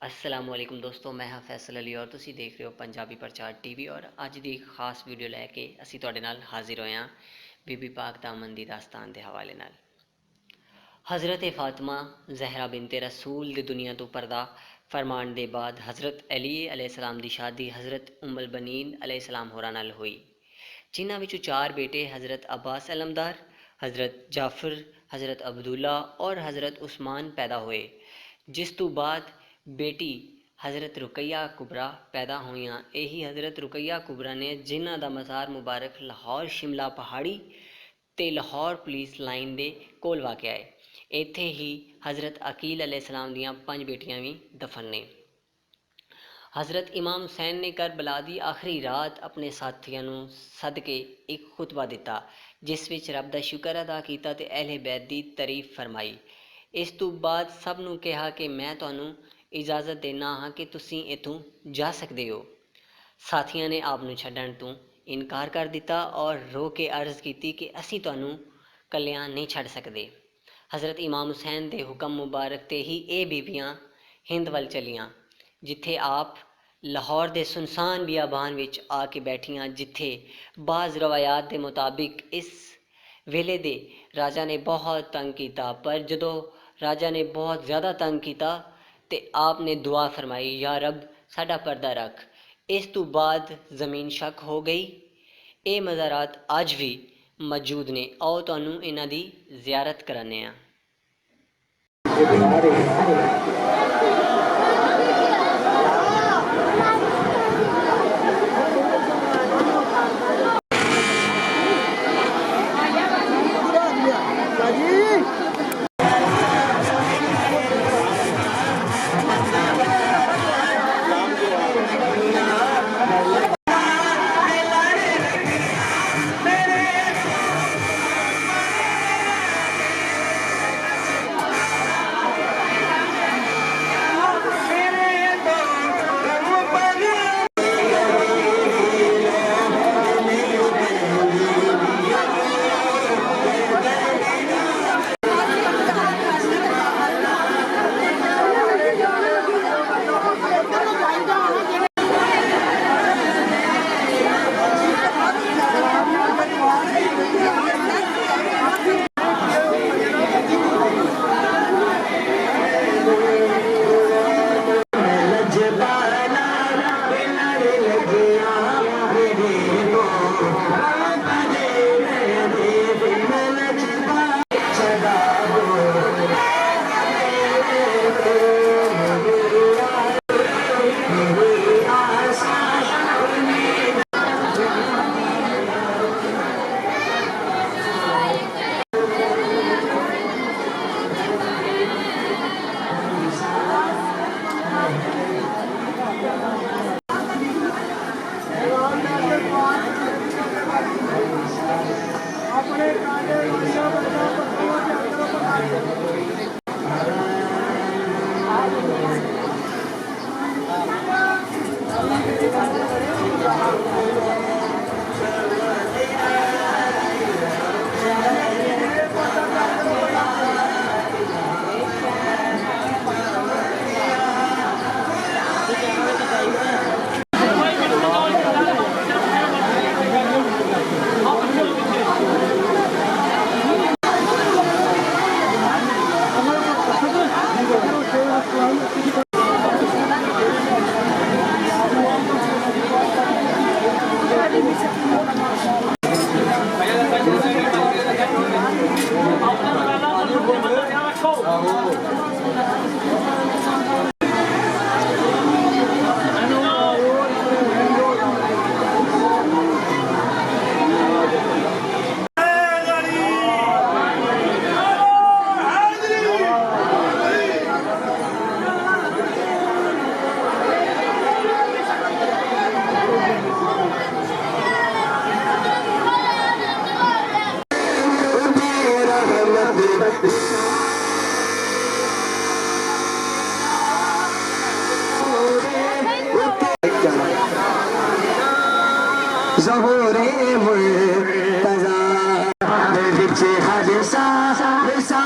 अस्सलाम वालेकुम दोस्तों, मैं ਹਾਂ ਫੈਸਲ ਅਲੀ ਔਰ ਤੁਸੀਂ ਦੇਖ ਰਹੇ ਹੋ ਪੰਜਾਬੀ ਪ੍ਰਚਾਰ ਟੀਵੀ। ਔਰ ਅੱਜ ਦੀ ਇੱਕ ਖਾਸ ਵੀਡੀਓ ਲੈ ਕੇ ਅਸੀਂ ਤੁਹਾਡੇ ਨਾਲ ਹਾਜ਼ਰ ਹੋਏ ਹਾਂ ਬੀਬੀ ਪਾਕ ਦਾਮਨ ਦੀ ਦਾਸਤਾਨ ਦੇ ਹਵਾਲੇ ਨਾਲ। हज़रत फ़ातिमा ज़हरा बिनते रसूल ਦੀ ਦੁਨੀਆ ਤੋਂ ਪਰਦਾ ਫਰਮਾਨ ਦੇ ਬਾਅਦ हज़रत अली अलैहिस्सलाम ਦੀ ਸ਼ਾਦੀ हज़रत उम्मुल बनीन अलैहिस्सलाम ਹੋਰਾਂ ਨਾਲ ਹੋਈ, ਜਿਨ੍ਹਾਂ ਵਿੱਚੋਂ ਚਾਰ ਬੇਟੇ हज़रत अब्बास अलमदार, हज़रत जाफ़र, हज़रत अब्दुल्ला और हज़रत उस्मान पैदा होए। जिस तो बाद बेटी हज़रत रुकैया कुबरा पैदा होईयां। यही हज़रत रुकैया कुबरा ने जिन्हां दा मज़ार मुबारक लाहौर शिमला पहाड़ी ते लाहौर पुलिस लाइन दे कोल वाक़या है। इत्थे ही हज़रत अकील अलैहिस्सलाम दियां 5 बेटियां भी दफन ने। हज़रत इमाम हुसैन ने करबला दी आखिरी रात अपने साथियों नूं सद के एक खुतबा दिता, जिस विच रब दा शुक्र अदा कीता ते अहले बैत दी तारीफ फरमाई। इस तो बाद सब नूं कहा कि मैं तुहानूं इजाज़त देना हाँ कि तुसीं इत्थों जा सकदे हो। साथियों ने आप नूं छड्डण तों इनकार कर दिता और रो के अर्ज़ की कि असीं तुहानूं कल्लियां नहीं छड्ड सकदे। हज़रत इमाम हुसैन दे हुक्म मुबारक ते ही ये बीबियां हिंद वल चलियां, जिथे आप लाहौर दे सुनसान बियाबान विच आके बैठियां, जिथे बाज़ रवायात के मुताबिक इस वेले दे राजा ने बहुत तंग किया, पर जदों राजा ने बहुत ज़्यादा तंग किया तो आपने दुआ फरमाई, या रब साडा पर्दा रख। इस तो बाद ज़मीन शक हो गई। ये मज़ारात अज भी मौजूद ने। आओ तुहानूं इन्हां दी ज़ियारत कराने आ। ज़हूरे मुर्तज़ा विच हर सा